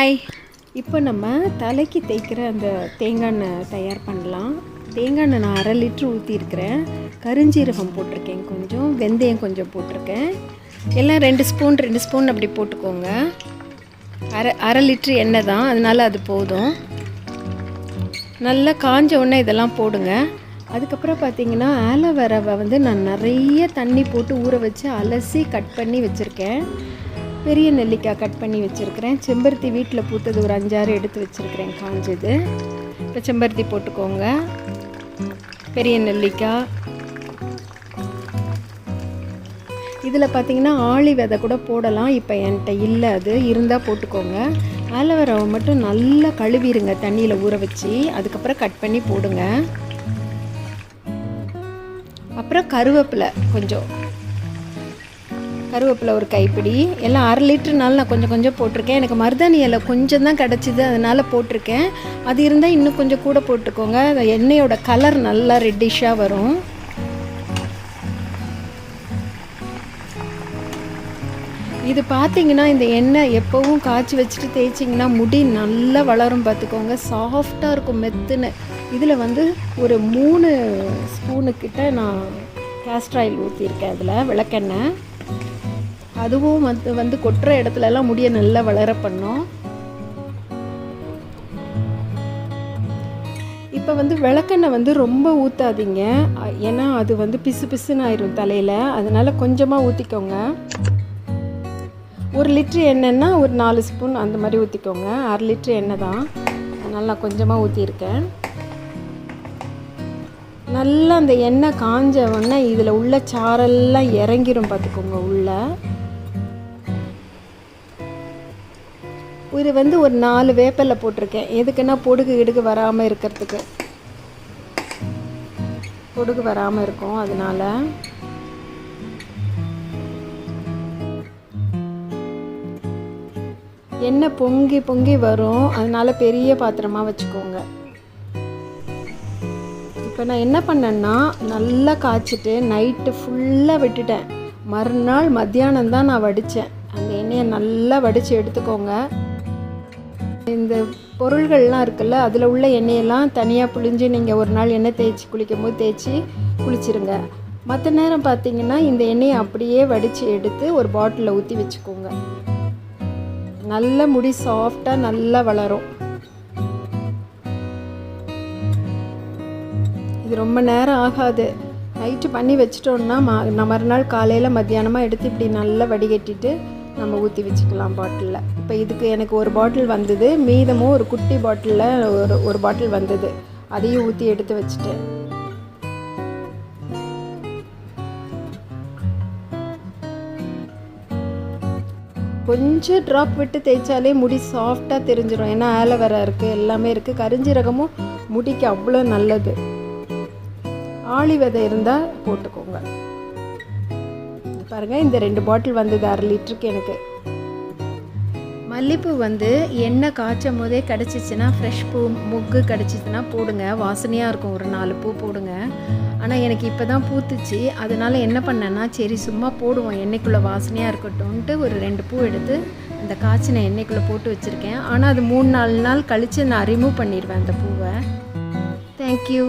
Hi. இப்போ நம்ம தலைக்கு தேய்க்கிற அந்த தேங்காய் எண்ணெய் தயார் பண்ணலாம். தேங்காய் எண்ணெய் நான் 1/2 லிட்டர் ஊற்றிருக்கிறேன். கருஞ்சீரகம் போட்டிருக்கேன், கொஞ்சம் வெந்தயம் கொஞ்சம் போட்டிருக்கேன். எல்லாம் 2 ஸ்பூன் அப்படி போட்டுக்கோங்க. அரை லிட்டர் எண்ணெய் தான், அதனால் அது போதும். நல்லா காஞ்ச உடனே இதெல்லாம் போடுங்க. அதுக்கப்புறம் பார்த்திங்கன்னா ஆலோவேராவை வந்து நான் நிறைய தண்ணி போட்டு ஊற வச்சு அலசி கட் பண்ணி வச்சுருக்கேன். பெரிய நெல்லிக்காய் கட் பண்ணி வச்சுருக்கிறேன். செம்பருத்தி வீட்டில் பூத்தது ஒரு 5-6 எடுத்து வச்சுருக்கிறேன் காஞ்சது. இப்போ செம்பருத்தி போட்டுக்கோங்க. பெரிய நெல்லிக்காய். இதில் பார்த்திங்கன்னா ஆளி விதை கூட போடலாம். இப்போ என்கிட்ட இல்லை, அது இருந்தால் போட்டுக்கோங்க. ஆலோவேராவை மட்டும் நல்லா கழுவிடுங்க தண்ணியில் ஊற வச்சு. அதுக்கப்புறம் கட் பண்ணி போடுங்க. அப்புறம் கருவேப்பிலை ஒரு கைப்பிடி. எல்லாம் 1/2 லிட்டர்னால நான் கொஞ்சம் போட்டிருக்கேன். எனக்கு மருதாணி இலை கொஞ்சம் தான் கிடச்சிது, அதனால் போட்டிருக்கேன். அது இருந்தால் இன்னும் கொஞ்சம் கூட போட்டுக்கோங்க. எண்ணெயோட கலர் நல்லா ரெட்டிஷாக வரும். இது பார்த்திங்கன்னா இந்த எண்ணெய் எப்போவும் காய்ச்சி வச்சுட்டு தேய்ச்சிங்கன்னா முடி நல்லா வளரும் பார்த்துக்கோங்க. சாஃப்டாக இருக்கும், மெத்துன்னு. இதில் வந்து ஒரு 3 ஸ்பூனுக்கிட்ட நான் கேஸ்டர் ஆயில் ஊற்றிருக்கேன். அதில் விளக்கெண்ணெய். அதுவும் வந்து கொட்டுற இடத்துலலாம் முடியை நல்லா வளர பண்ணும். இப்போ வந்து விளக்கெண்ணெய் வந்து ரொம்ப ஊற்றாதீங்க, ஏன்னா அது வந்து பிசுன்னு ஆயிரும் தலையில். அதனால் கொஞ்சமாக ஊற்றிக்கோங்க. 1 லிட்டர் எண்ணெய்னா ஒரு 4 ஸ்பூன் அந்த மாதிரி ஊற்றிக்கோங்க. 1/2 லிட்டர் எண்ணெய் தான், அதனால் நான் கொஞ்சமாக ஊற்றிருக்கேன். நல்லா அந்த எண்ணெய் காஞ்ச உடனே இதில் உள்ள சாரெல்லாம் இறங்கிரும் பார்த்துக்கோங்க உள்ள. இது வந்து ஒரு 4 வேப்பிலை போட்டிருக்கேன். எதுக்குன்னா பொடுகு வராமல் இருக்கிறதுக்கு. பொடுகு வராமல் இருக்கும், அதனால். எண்ணெய் பொங்கி வரும், அதனால் பெரிய பாத்திரமாக வச்சுக்கோங்க. இப்போ நான் என்ன பண்ணேன்னா நல்லா காய்ச்சிட்டு நைட்டு ஃபுல்லாக விட்டுட்டேன். மறுநாள் மத்தியானம் தான் நான் வடித்தேன். அந்த எண்ணெயை நல்லா வடித்து எடுத்துக்கோங்க. இந்த பொருள்கள்லாம் இருக்குல்ல, அதில் உள்ள எண்ணெயெல்லாம் தனியாக புழிஞ்சு நீங்கள் ஒரு நாள் எண்ணெய் தேய்ச்சி தேய்ச்சி குளிச்சிருங்க. மற்ற நேரம் பார்த்திங்கன்னா இந்த எண்ணெயை அப்படியே வடித்து எடுத்து ஒரு பாட்டிலில் ஊற்றி வச்சுக்கோங்க. நல்ல முடி சாஃப்டாக நல்லா வளரும். இது ரொம்ப நேரம் ஆகாது. நைட்டு பண்ணி வச்சிட்டோன்னா மறுநாள் காலையில் மத்தியானமாக எடுத்து இப்படி நல்லா வடிகட்டிட்டு நம்ம ஊற்றி வச்சுக்கலாம் பாட்டிலில். இப்போ இதுக்கு எனக்கு ஒரு பாட்டில் வந்தது, மீதமும் ஒரு குட்டி பாட்டிலில் ஒரு பாட்டில் வந்தது, அதையும் ஊற்றி எடுத்து வச்சுட்டேன். கொஞ்சம் ட்ராப் விட்டு தேய்ச்சாலே முடி சாஃப்டாக தெரிஞ்சிடும். ஏன்னா ஆலோவேரா இருக்குது, எல்லாமே இருக்குது. கருஞ்சீரகமும் முடிக்கு அவ்வளோ நல்லது. ஆளி விதை இருந்தால் போட்டுக்கோங்க. பாருங்கள், இந்த 2 பாட்டில் வந்தது 1/2 லிட்டருக்கு எனக்கு. மல்லிப்பூ வந்து எண்ணெய் காய்ச்சும் போதே கிடச்சிச்சின்னா, ஃப்ரெஷ் பூ மொக்கு கிடச்சிச்சின்னா போடுங்க, வாசனையாக இருக்கும். ஒரு 4 பூ போடுங்க. ஆனால் எனக்கு இப்போ தான் பூத்துச்சு, அதனால் என்ன பண்ணேன்னா சரி சும்மா போடுவோம், எண்ணெய்க்குள்ளே வாசனையாக இருக்கட்டும்ன்ட்டு ஒரு 2 பூ எடுத்து அந்த காய்ச்சின எண்ணெய்க்குள்ளே போட்டு வச்சுருக்கேன். ஆனால் அது 3-4 நாள் கழித்து நான் ரிமூவ் பண்ணிடுவேன் அந்த பூவை. தேங்க்யூ.